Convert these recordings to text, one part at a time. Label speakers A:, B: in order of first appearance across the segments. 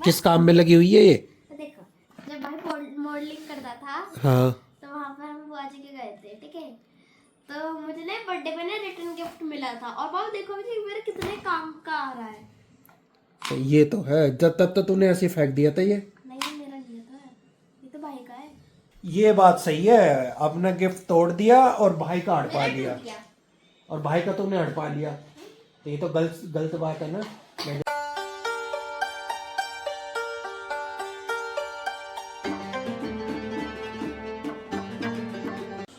A: किस काम में लगी हुई है ये?
B: तो देखो, जब भाई मॉडलिंग करता था
A: हाँ
B: तो वहाँ पर हम बुआ जी के गए थे, ठीक है। तो मुझे ना बर्थडे पे ना रिटर्न गिफ्ट मिला था, और बाबू देखो अभी मेरे कितने काम का आ रहा है।
A: तो ये तो है, जब तब तो तूने ऐसे फेंक दिया था ये।
B: नहीं, मेरा नहीं था, ये तो भाई का है।
A: ये बात सही है, आपने गिफ्ट तोड़ दिया और भाई का हड़पा
B: मेरा
A: लिया,
B: टूट गया।
A: और भाई का तुमने हड़पा लिया, तो ये तो गलत गलत बात है ना।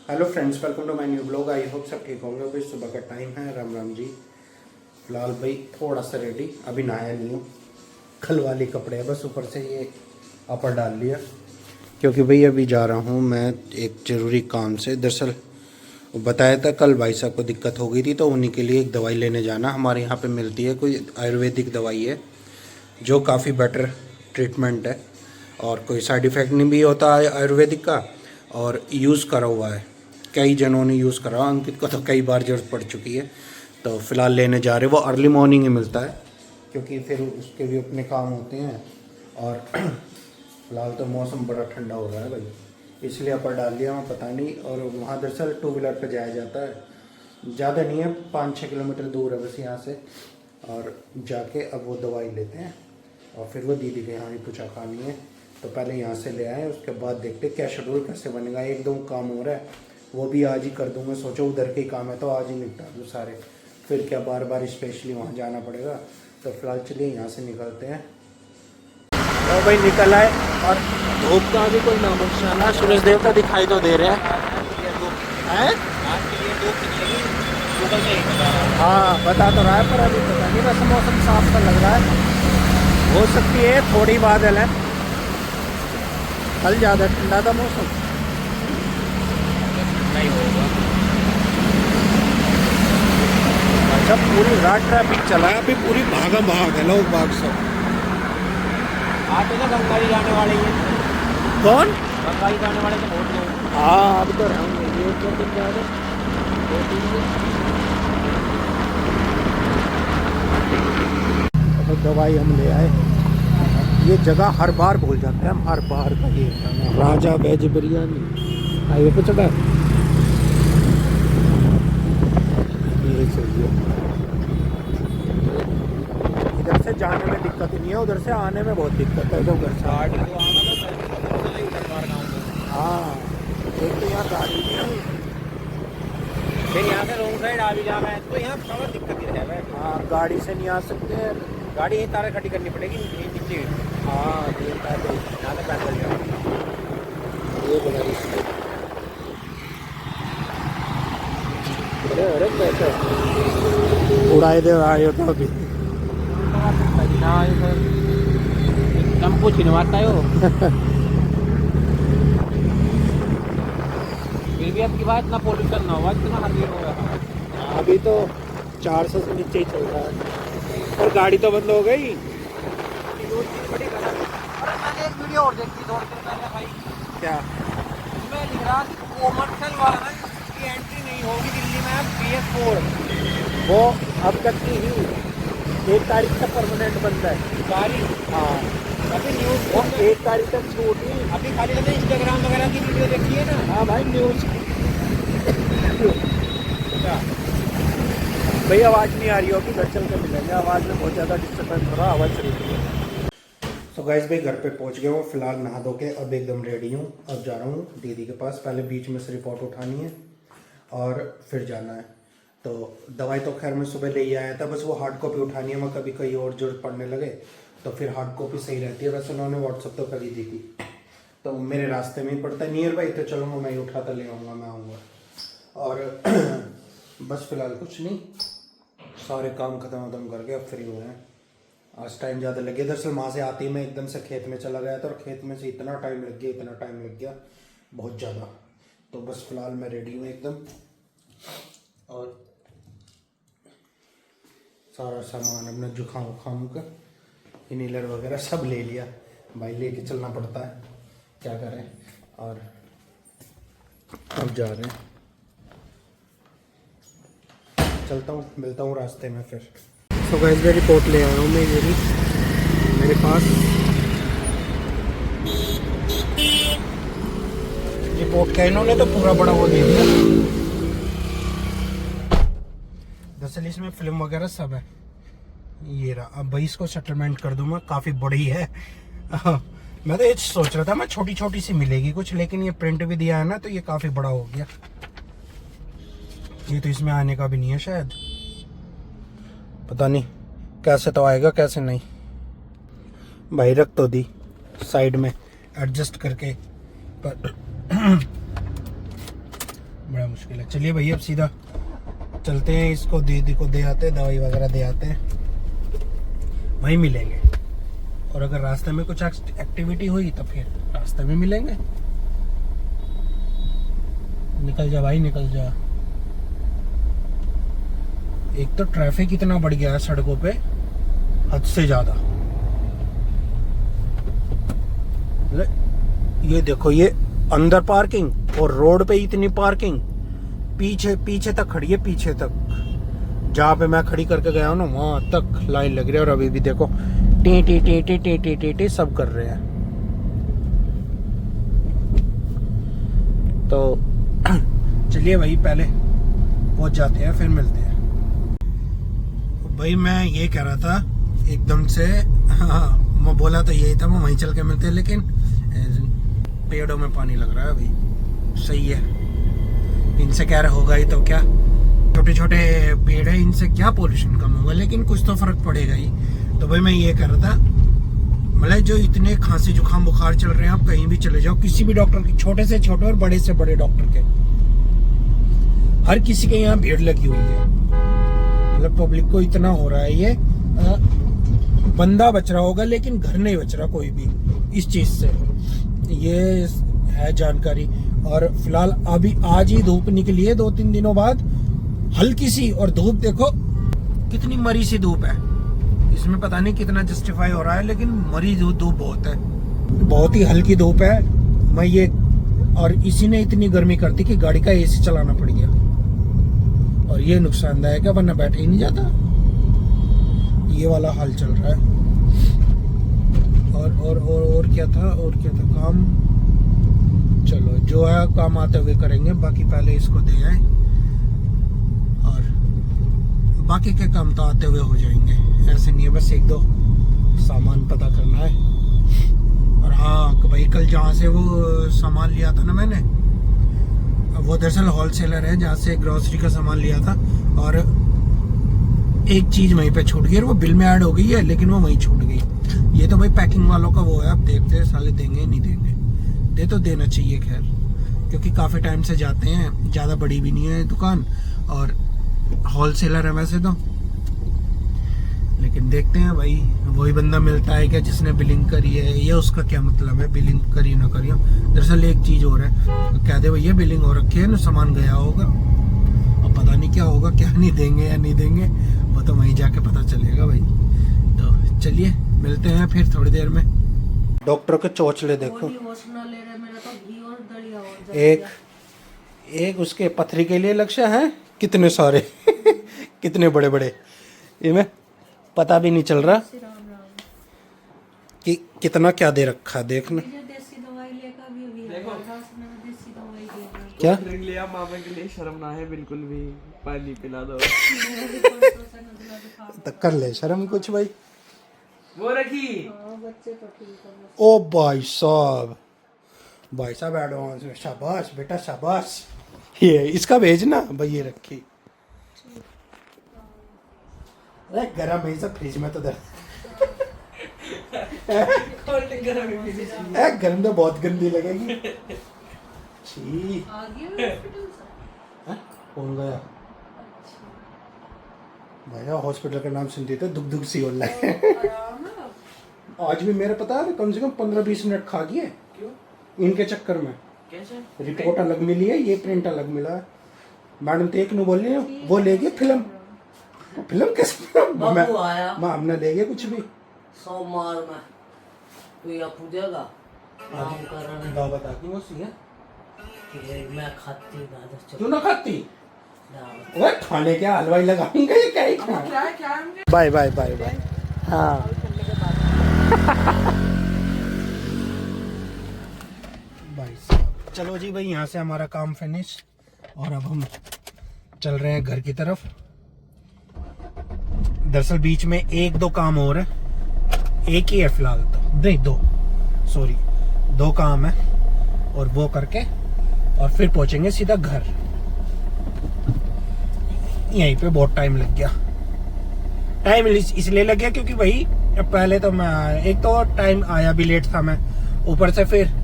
A: Hello friends, welcome to my new blog. I hope सब ठीक होंगे। अभी सुबह का टाइम है, राम राम जी। फिलहाल भाई थोड़ा सा रेडी, अभी नहाया नहीं हूँ, कल वाले कपड़े हैं बस, ऊपर से ये अपर डाल लिया, क्योंकि भाई अभी जा रहा हूँ मैं एक ज़रूरी काम से। दरअसल बताया था कल भाई साहब को दिक्कत हो गई थी, तो उन्हीं के लिए एक दवाई लेने जाना। हमारे यहाँ पे मिलती है, कोई आयुर्वेदिक दवाई है जो काफ़ी बेटर ट्रीटमेंट है, और कोई साइड इफ़ेक्ट नहीं भी होता है आयुर्वेदिक का, और यूज़ करा हुआ है, कई जनों ने यूज़ करा, अंकित को तो कई बार ज़रूरत पड़ चुकी है। तो फ़िलहाल लेने जा रहे, वो अर्ली मॉर्निंग ही मिलता है, क्योंकि फिर उसके भी अपने काम होते हैं। और फ़िलहाल तो मौसम बड़ा ठंडा हो रहा है भाई, इसलिए अपर डाल लिया मैं, पता नहीं। और वहाँ दरअसल 2 व्हीलर पर जाया जाता है, ज़्यादा नहीं है, 5-6 किलोमीटर दूर है बस यहाँ से। और जाके अब वो दवाई लेते हैं, और फिर वो दीदी के यहाँ ही पूछा खानी है, तो पहले यहाँ से ले आए, उसके बाद देखते क्या शेड्यूल कैसे बनेगा। एक दो काम हो रहा है, वो भी आज ही कर दूंगा, सोचो उधर के ही काम है तो आज ही निपटा दूँ सारे, फिर क्या बार बार स्पेशली वहाँ जाना पड़ेगा। तो फिलहाल चलिए यहाँ से निकलते हैं। तो भाई निकल आए, और धूप का भी कोई नामो निशाना, सूरज देवता दिखाई तो दे रहे हैं। हाँ बता तो रहा है, पर अभी पता नहीं, वैसे मौसम साफ सा लग रहा है, हो सकती है थोड़ी बादल है, कल ज़्यादा ठंडा था मौसम, नहीं होगा। जब पूरी रात ट्रैफिक चला है, अभी पूरी भागा भाग है, लोग भाग सब
C: आज तो गंगाई जाने वाले हैं।
A: कौन?
C: गंगाई जाने वाले तो बहुत लोग।
A: हाँ अब तो रहेंगे, ये 2 दिन बाद 2-3 दिन। तो दवाई हम ले आए, ये जगह हर बार भूल जाते हैं हम, हर बार का ये राजा वेज बिरयानी हाईवे पे चढ़ा, ये चाहिए। इधर से जाने में दिक्कत ही नहीं है, उधर से आने में बहुत दिक्कत है, जब घर से
C: गाड़ी तो आना तो
A: हाँ, एक तो यहाँ गाड़ी नहीं है,
C: फिर यहाँ से रोड साइड आ भी जा रहा है तो यहाँ थोड़ा दिक्कत ही है।
A: हाँ गाड़ी से नहीं आ सकते हैं,
C: गाड़ी यहीं तारे खड़ी करनी पड़ेगी नीचे।
A: हाँ ये पैदल,
C: यहाँ से पैदल जाओ।
A: ये बड़ा रिस्क। अरे अरे कैसे उड़ाए दे आए हो तो अभी
C: टम्पू छिनवाता है वो। फिर भी अब की बात ना पोल्यूशन ना होगा, इतना हर होगा।
A: अभी तो 400 से नीचे ही चल रहा है, और गाड़ी तो बंद हो गई।
C: मैंने एक वीडियो और देखी थोड़ी देर पहले भाई,
A: क्या?
C: उसमें लिख रहा कॉमर्शियल वाला ना, इसकी एंट्री नहीं होगी दिल्ली में अब BS4।
A: वो अब तक की ही 1 तारीख से परमानेंट बनता है
C: गाड़ी
A: हाँ,
C: अभी न्यूज़
A: वो 1 तारीख तक छूट ही।
C: अभी खाली रहते इंस्टाग्राम वगैरह की वीडियो देखी है ना।
A: हाँ भाई न्यूज़।
C: अच्छा
A: भाई आवाज़ नहीं आ रही होगी, घर चल के मिलेंगे, आवाज़ में बहुत ज़्यादा डिस्टर्बेंस हो रहा है, आवाज़ चली रही है। तो गाइस भाई घर पे पहुंच गए, वो फिलहाल नहा धो के अब एकदम रेडी हूँ। अब जा रहा हूँ दीदी के पास, पहले बीच में से रिपोर्ट उठानी है और फिर जाना है। तो दवाई तो खैर मैं सुबह ले ही आया था, बस वो हार्ड कॉपी उठानी है, मैं कभी कहीं और जरूरत पड़ने लगे तो फिर हार्ड कॉपी सही रहती है। वैसे उन्होंने व्हाट्सअप तो कर ही दी थी, तो मेरे रास्ते में ही पड़ता है, नियर बाई, तो चलूँगा मैं ही उठाता ले आऊँगा, मैं आऊँगा। और बस फिलहाल कुछ नहीं, सारे काम ख़त्म करके अब फ्री हुए हैं। आज टाइम ज़्यादा लग गया, दरअसल वहाँ से आते ही मैं एकदम से खेत में चला गया था, और खेत में से इतना टाइम लग गया बहुत ज़्यादा। तो बस फिलहाल मैं रेडी हूँ एकदम, और सारा सामान अपना जुकाम का इनहेलर वगैरह सब ले लिया भाई, लेके चलना पड़ता है, क्या करें। और अब जा रहे हैं, चलता हूँ, मिलता हूँ रास्ते में फिर। तो गाइस मैं रिपोर्ट ले आया हूँ मैं, मेरे पास रिपोर्ट का इन्होंने तो पूरा बड़ा वो दे दिया। दरअसल इसमें फिल्म वगैरह सब है। ये रहा। अब भाई इसको सेटलमेंट कर दूं मैं, काफी बड़ी है। मैं तो ये सोच रहा था मैं छोटी छोटी सी मिलेगी कुछ, लेकिन ये प्रिंट भी दिया है ना तो ये काफी बड़ा हो गया। ये तो इसमें आने का भी नहीं है शायद, पता नहीं कैसे तो आएगा कैसे नहीं। भाई रख तो दी साइड में एडजस्ट करके, पर बड़ा मुश्किल है। चलिए भैया अब सीधा चलते हैं, इसको दीदी को दे आते हैं, दवाई वगैरह दे आते हैं, वहीं मिलेंगे। और अगर रास्ते में कुछ एक्टिविटी हुई तो फिर रास्ते में मिलेंगे। निकल जा भाई निकल जा। एक तो ट्रैफिक इतना बढ़ गया है सड़कों पे, हद से ज्यादा। ये देखो, ये अंदर पार्किंग और रोड पे इतनी पार्किंग, पीछे पीछे तक खड़ी है, पीछे तक जहाँ पे मैं खड़ी करके गया हूँ ना वहां तक लाइन लग रही है। और अभी भी देखो T T T T T T T T सब कर रहे हैं। तो चलिए भाई पहले पहुंच जाते हैं फिर मिलते हैं। भाई मैं ये कह रहा था एकदम से, हाँ मैं बोला तो यही था, मैं वहीं चल के मिलते हैं, लेकिन पेड़ों में पानी लग रहा है अभी। सही है, इनसे क्या होगा ही तो क्या, छोटे छोटे पेड़ है, इनसे क्या पोल्यूशन कम होगा, लेकिन कुछ तो फर्क पड़ेगा ही। तो भाई मैं ये कह रहा था, मतलब जो इतने खांसी जुकाम बुखार चल रहे हैं, आप कहीं भी चले जाओ, किसी भी डॉक्टर की, छोटे से छोटे और बड़े से बड़े डॉक्टर के, हर किसी के यहाँ भीड़ लगी हुई है। मतलब पब्लिक को इतना हो रहा है, ये बंदा बच रहा होगा लेकिन घर नहीं बच रहा कोई भी इस चीज से। ये है जानकारी। और फिलहाल अभी आज ही धूप निकली है 2-3 दिनों बाद, हल्की सी, और धूप देखो कितनी मरी सी धूप है। इसमें पता नहीं कितना जस्टिफाई हो रहा है, लेकिन मरी धूप बहुत है, बहुत ही हल्की धूप है। मैं ये, और इसी ने इतनी गर्मी कर दी कि गाड़ी का एसी चलाना पड़ गया, और ये नुकसानदायक है, वरना बैठे ही नहीं जाता। ये वाला हाल चल रहा है। और क्या था काम। चलो जो है काम आते हुए करेंगे, बाकी पहले इसको दे आए, और बाकी के काम तो आते हुए हो जाएंगे। ऐसे नहीं है, बस 1-2 सामान पता करना है। और हाँ भाई, कल जहाँ से वो सामान लिया था ना मैंने, वो दरअसल होलसेलर है जहाँ से ग्रोसरी का सामान लिया था, और एक चीज वहीं पे छूट गई, और वो बिल में ऐड हो गई है, लेकिन वो वहीं छूट गई। ये तो भाई पैकिंग वालों का वो है, अब देखते हैं साले देंगे नहीं देंगे। दे तो देना चाहिए खैर, क्योंकि काफी टाइम से जाते हैं, ज्यादा बड़ी भी नहीं है दुकान, और होलसेलर है वैसे तो। लेकिन देखते हैं भाई, वही बंदा मिलता है क्या जिसने बिलिंग करी है, ये उसका क्या मतलब है, बिलिंग करी ना करी। दरअसल एक चीज और है, कह दे भैया बिलिंग हो रखी है ना, सामान गया होगा, अब पता नहीं क्या होगा, क्या नहीं देंगे या नहीं देंगे, वो तो वहीं जाके पता चलेगा भाई। तो चलिए मिलते हैं फिर थोड़ी देर में। डॉक्टर के चोचले देखो, एक उसके पथरी के लिए लक्ष्य है, कितने सारे कितने बड़े बड़े, इनमें पता भी नहीं चल रहा कि कितना क्या दे रखा, देखना क्या
C: लिया मामा के लिए, शर्म ना है बिल्कुल भी, पानी पिला दो
A: तो कर ले शर्म कुछ भाई।
C: वो रखी
A: ओ भाई साहब एडवांस में, शाबाश बेटा शाबाश। ये इसका भेजना भाई, ये रखी। अरे गरम है सब फ्रिज में तो गरम तो बहुत गंदी लगेगी। छी कौन गया भैया, हॉस्पिटल का नाम सुनते थे दुख दुख सी हो रहा है। आज भी मेरा पता है कम से कम 15-20 मिनट खा गए इनके चक्कर में।
C: कैसे?
A: रिपोर्ट अलग मिली है, ये प्रिंट अलग मिला है। मैडम तो एक नु बोल रही है, वो ले गए फिल्म कैसे फिल्म मैं हमने ले गए कुछ भी।
D: सोमवार में तू या पूजेगा नामकरण
A: गाँव बता दी वो सी है,
D: मैं खाती ना
A: तू ना खाती, वो खाने क्या हलवाई लगाएंगे ये क्या ही खाना। Bye bye bye bye. हाँ चलो जी भाई, यहाँ से हमारा काम फिनिश और अब हम चल रहे हैं घर की तरफ। दरअसल बीच में 1-2 काम और है, एक ही है फिलहाल तो, नहीं 2, सॉरी 2 काम है और वो करके और फिर पहुंचेंगे सीधा घर। यहीं पे बहुत टाइम लग गया। टाइम इसलिए लग गया क्योंकि भाई पहले तो मैं, एक तो टाइम आया भी लेट था मैं, ऊपर से फिर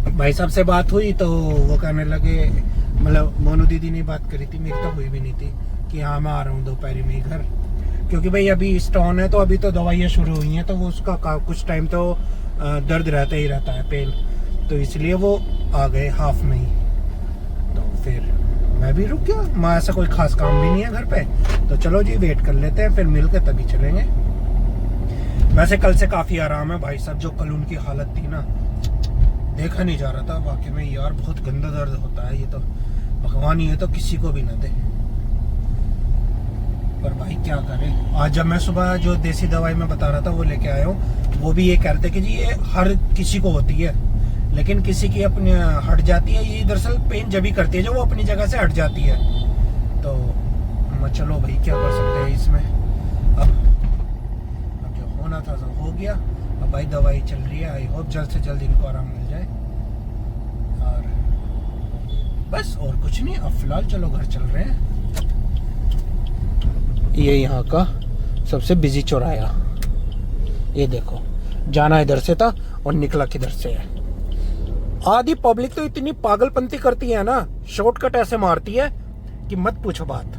A: भाई साहब से बात हुई तो वो कहने लगे, मतलब मोनू दीदी ने बात करी थी, मेरी तो हुई भी नहीं थी कि हाँ मैं आ रहा हूँ दोपहर में ही घर, क्योंकि भाई अभी स्टोन है तो अभी तो दवाइयाँ शुरू हुई हैं तो वो उसका कुछ टाइम तो दर्द रहता ही रहता है, पेन, तो इसलिए वो आ गए हाफ में ही। तो फिर मैं भी रुक गया, मैं ऐसा कोई खास काम भी नहीं है घर पे, तो चलो जी वेट कर लेते हैं, फिर मिल के तभी चलेंगे। वैसे कल से काफी आराम है भाई साहब, जो कल उनकी हालत थी ना, देखा नहीं जा रहा था वाकई में यार, बहुत गंदा दर्द होता है ये तो, भगवान ये तो किसी को भी ना दे। पर भाई क्या करें, आज जब मैं सुबह जो देसी दवाई मैं बता रहा था वो लेके आया हूँ, वो भी ये कहते हैं कि जी ये हर किसी को होती है, लेकिन किसी की अपनी हट जाती है, ये दरअसल पेन जब भी करती है जो वो अपनी जगह से हट जाती है। तो चलो भाई क्या कर सकते हैं इसमें, अब जो होना था सब हो गया। अब भाई दवाई चल रही है, आई होप जल्द से जल्द इनको आराम मिल जाए, और बस और कुछ नहीं। अब फिलहाल चलो घर चल रहे हैं। ये यहाँ का सबसे बिजी चौराहा, ये देखो, जाना इधर से था और निकला किधर से है। आधी पब्लिक तो इतनी पागलपंती करती है ना, शॉर्टकट ऐसे मारती है कि मत पूछो बात।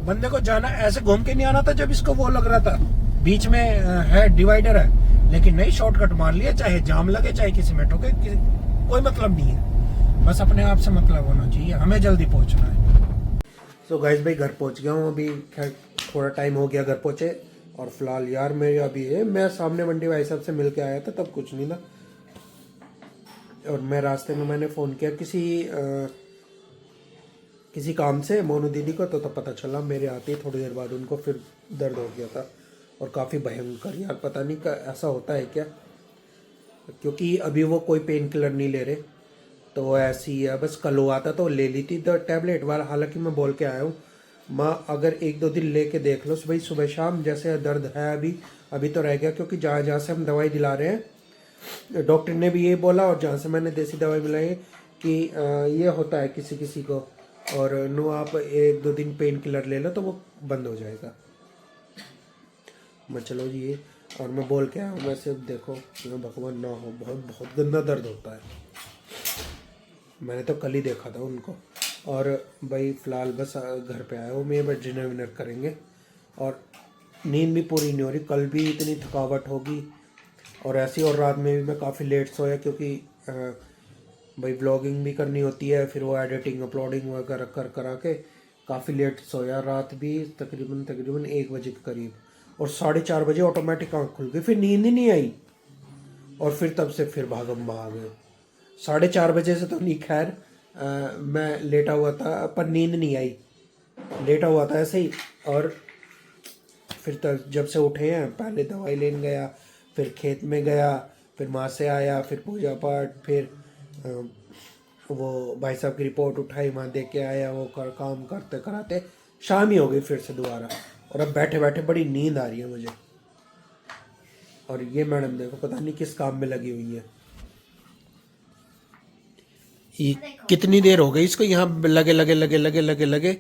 A: बंदे को जाना ऐसे घूम के नहीं आना था, जब इसको वो लग रहा था बीच में है डिवाइडर है, लेकिन नहीं, शॉर्टकट मार लिया, चाहे जाम लगे चाहे किसी में ठोके, कोई मतलब नहीं है, बस अपने आप से मतलब होना चाहिए, हमें जल्दी पहुंचना है। सो गाइस भाई घर पहुंच गया हूँ, अभी खैर थोड़ा टाइम हो गया घर पहुंचे, और फिलहाल यार मेरे अभी है, मैं सामने मंडी भाई साहब से मिल के आया था, तब कुछ नहीं था, और मैं रास्ते में मैंने फ़ोन किया किसी काम से मोनू दीदी को, तो तब पता चला मेरे आते ही थोड़ी देर बाद उनको फिर दर्द हो गया था, और काफ़ी भयंकर यार, पता नहीं ऐसा होता है क्या, क्योंकि अभी वो कोई पेन किलर नहीं ले रहे, तो ऐसी है, बस कल हुआ था तो ले ली थी टैबलेट वाला, हालांकि मैं बोल के आया हूँ माँ अगर 1-2 दिन लेके देख लो भाई, सुबह शाम जैसे दर्द है अभी तो रह गया, क्योंकि जहाँ से हम दवाई दिला रहे हैं डॉक्टर ने भी ये बोला, और जहाँ से मैंने देसी दवाई मिलाई कि ये होता है किसी किसी को, और नो आप 1-2 दिन पेन किलर ले लो तो वो बंद हो जाएगा। मैं चलो जी ये, और मैं बोल के आया हूँ, वैसे देखो भगवान ना हो, बहुत बहुत गंदा दर्द होता है, मैंने तो कल ही देखा था उनको। और भाई फ़िलहाल बस घर पे आया हूँ मैं, बस डिनर विनर करेंगे, और नींद भी पूरी नहीं हो रही, कल भी इतनी थकावट होगी, और ऐसी, और रात में भी मैं काफ़ी लेट सोया, क्योंकि भाई ब्लॉगिंग भी करनी होती है, फिर वो एडिटिंग अपलोडिंग वगैरह करा के काफ़ी लेट सोया, रात भी तकरीबन 1 बजे के करीब, और 4:30 बजे ऑटोमेटिक आँख खुल गई, फिर नींद ही नहीं आई, और फिर तब से फिर भागम भाग 4:30 बजे से तो नहीं, खैर मैं लेटा हुआ था पर नींद नहीं आई, लेटा हुआ था ऐसे ही, और फिर तक जब से उठे हैं पहले दवाई लेने गया, फिर खेत में गया, फिर माँ से आया, फिर पूजा पाठ, फिर वो भाई साहब की रिपोर्ट उठाई, वहाँ देख के आया, वो काम करते कराते शाम ही हो गई फिर से दोबारा, और अब बैठे बैठे बड़ी नींद आ रही है मुझे। और ये मैडम देखो पता नहीं किस काम में लगी हुई है, ये कितनी देर हो गई इसको यहाँ लगे।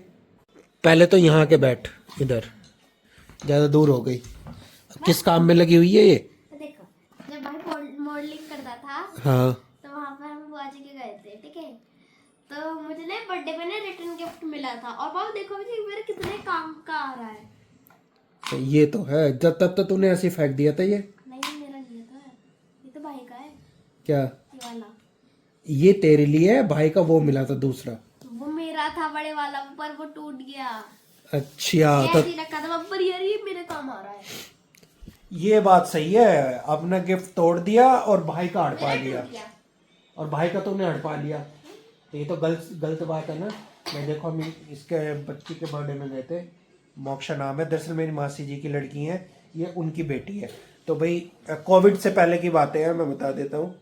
A: पहले तो यहाँ के बैठ, इधर ज़्यादा दूर हो गई, किस काम में लगी हुई है ये।
B: देखो जब भाई मॉडलिंग करता था,
A: हाँ,
B: तो वहाँ पर हम बुआ जी के गए थे, ठीक है, तो मुझे ना बर्थडे पे ना रिटर्न गिफ्ट मिला था, और बाबू देखो मुझे मेरे कितने काम का आ रहा है।
A: तो ये तो है, जब तब तो तूने ऐसे फेंक दिया था ये।
B: नहीं मेरा नहीं था, ये तो भाई का है।
A: क्या?
B: ये वाला
A: ये तेरे लिए है, भाई का वो मिला था दूसरा।
B: वो मेरा था बड़े वाला, पर वो टूट गया।
A: अच्छा तो
B: ऐसे ही रखा था, पर ये मेरे काम आ रहा है।
A: ये बात सही है, अपना गिफ्ट तोड़ दिया और भाई का हड़पा
B: मेरा
A: लिया,
B: टूट गया।
A: और भाई का तुमने हड़पा लिया, तो ये तो गलत बात है ना। मैं देखो हम इसके बच्ची के बर्थडे में गए थे, मोक्षा नाम है, दरअसल मेरी मासी जी की लड़की है, ये उनकी बेटी है। तो भाई कोविड से पहले की बातें हैं, मैं बता देता हूँ,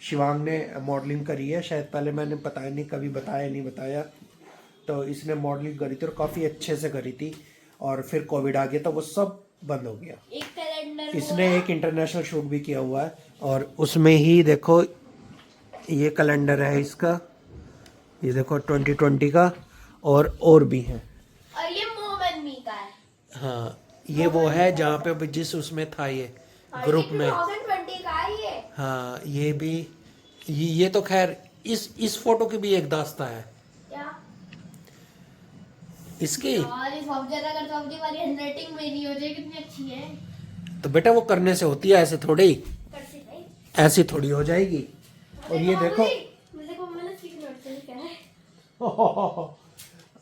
A: शिवांग ने मॉडलिंग करी है, शायद पहले मैंने बताया नहीं, कभी बताया नहीं बताया। तो इसने मॉडलिंग करी थी और काफ़ी अच्छे से करी थी, और फिर कोविड आ गया तो वो सब बंद हो गया।
B: एक कैलेंडर
A: इसने एक इंटरनेशनल शूट भी किया हुआ है, और उसमें ही देखो ये कैलेंडर है इसका, ये देखो 2020 का, और भी हैं।
B: और ये मोमन मी का है।
A: हाँ, ये वो है जहाँ पे जिस उसमें था ये ग्रुप में।
B: 2020 का है ये।
A: हाँ, ये भी, ये तो खैर इस फोटो की भी एक दास्ता है
B: क्या
A: इसकी।
B: और इस ऑब्जर्व अगर तो अपनी वाली हैंडराइटिंग मेरी हो जाए कितनी अच्छी है।
A: तो बेटा वो करने से होती है, ऐसे थोड़ी ही,
B: करती भाई।
A: ऐसी थोड़ी हो जाएगी। और ये देखो
B: देखो मैंने स्टिक नोट से लिखा है।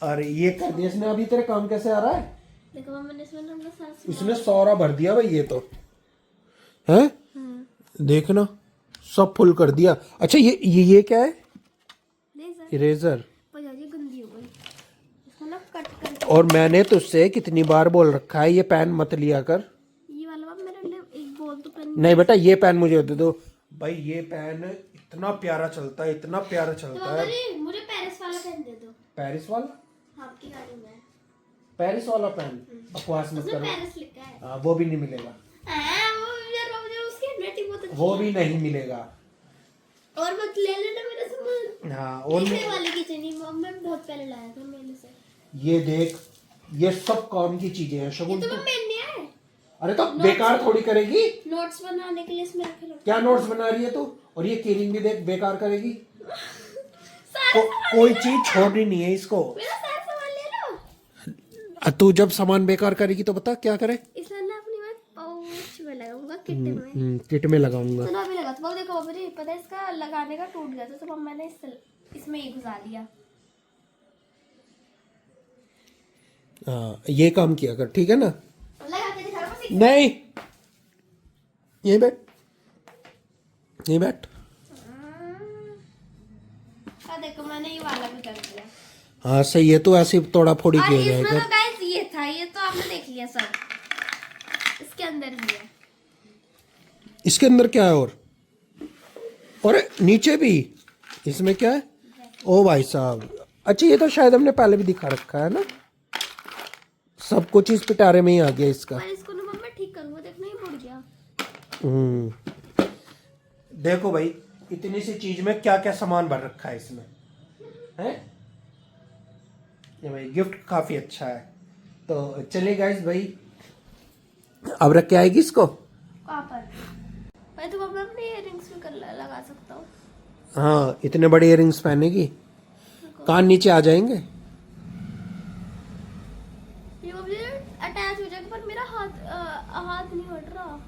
A: और ये कर दिया इसने। अभी तेरे काम कैसे आ रहा है?
B: देखो मैंने इसमें नंबर साथ
A: इसने सारा भर दिया भाई, ये तो है, देखना सब फुल कर दिया। अच्छा ये क्या है?
B: Laser
A: eraser.
B: पजाजी गंदी हो गई, इसको ना कट कर।
A: और मैंने तुझसे कितनी बार बोल रखा है ये पेन मत लिया कर।
B: ये वाला बाप मेरे लिए एक बोल तो पेन।
A: नहीं बेटा, ये पेन मुझे दे दो भाई। ये पेन इतना प्यारा चलता है, इतना प्यारा
B: तो
A: चलता है।
B: मुझे पेरिस वाला पेन दे दो।
A: पेरिस वाला?
B: आपकी गाड़ी में है।
A: पेरिस वाला पेन? बकवास मत
B: उसमें
A: करो।
B: पेरिस लिखा है।
A: हाँ, वो भी नहीं मिलेगा।
B: वो यार मुझे उसकी हैंडराइटिंग बहुत अच्छी
A: वो भी नहीं मिलेगा।
B: और मत ले लेना मेरे से।
A: हाँ, और
B: लिखने वाले की चीनी मैं बहुत पहले लाया था मेले से।
A: ये देख, ये सब काम की चीजें हैं
B: ये
A: शगुन।
B: तो मैं पेन नहीं है।
A: अरे तो बेकार थोड़ी करेगी।
B: नोट्स बनाने के लिए इसमें रखे लो।
A: क्या नोट्स बना रही है तू? और ये कीरिंग भी देख, बेकार करेगी।
B: सारे
A: कोई चीज छोड़नी नहीं है इसको।
B: मेरा सारा सामान ले लो।
A: तू जब सामान बेकार करेगी तो बता क्या करे?
B: इसलिए ना अपनी मैं पाउच में लगाऊंगा, किट में।
A: किट में लगाऊंगा।
B: चलो अभी लगा तो देखो अभी पता है इसका लगाने का टूट गया था, तो अब मैंने इसमें ये घुसा दिया।
A: हाँ, ये काम किया कर, ठीक है ना?
B: लगा के दिखा रहा हूँ बस।
A: नहीं, यहीं बैठ, यहीं बैठ।
B: देखो मैंने ये वाला भी कर दिया।
A: हाँ सही है, तो ऐसे थोड़ा फोड़ी
B: और
A: किया
B: इसमें
A: जाएगा।
B: तो गाइस ये था, ये तो आपने देख लिया सब। इसके अंदर भी है।
A: इसके अंदर क्या है? और नीचे भी इसमें क्या है? ओ भाई साहब, अच्छा ये तो शायद हमने पहले भी दिखा रखा है ना। सब कुछ इस पिटारे में ही आ गया इसका।
B: पर इसको ना मैं ठीक करूंगा, देखना ये मुड़ गया।
A: देखो भाई, इतनी सी चीज में क्या क्या सामान भर रखा है इसमें, है? ये भाई गिफ्ट काफी अच्छा है। तो चलिए गाइस भाई, अब रख के आएगी इसको।
B: कहाँ पर? मैं तो अपने इयररिंग्स भी लगा सकता हूँ।
A: हाँ, इतने बड़े इयररिंग्स पहनेगी, कान नीचे आ जाएंगे।
B: ये मुझे अटैच हो जाएगा, पर मेरा हाथ नहीं हट रहा।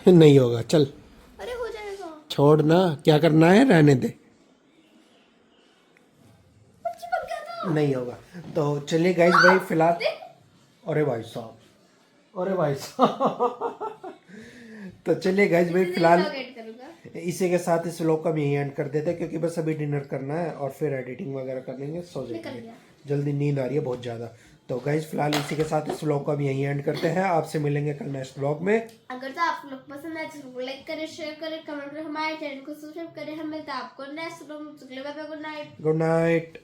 A: नहीं होगा, चल
B: अरे हो जाएगा।
A: छोड़ ना, क्या करना है, रहने दे।
B: चिपक गया था।
A: नहीं होगा। तो चलिए गाइस भाई फिलहाल, अरे भाई साहब, अरे भाई साहब। तो चलिए गाइस भाई फिलहाल
B: वेट करूंगा।
A: इसी के साथ इस व्लॉग का भी यही एंड कर देते हैं, क्योंकि बस अभी डिनर करना है और फिर एडिटिंग वगैरह कर लेंगे, सो जाएंगे। जल्दी नींद आ रही है बहुत ज़्यादा। तो गाइस फिलहाल इसी के साथ इस व्लॉग का भी यही एंड करते हैं। आपसे मिलेंगे कल नेक्स्ट व्लॉग में।
B: अगर तो आप लोग पसंद आए तो लाइक करें, शेयर करें, कमेंट करें, हमारे चैनल को सब्सक्राइब करें। हम मिलते हैं आपको नेक्स्ट व्लॉग में। Good night.
A: Good night.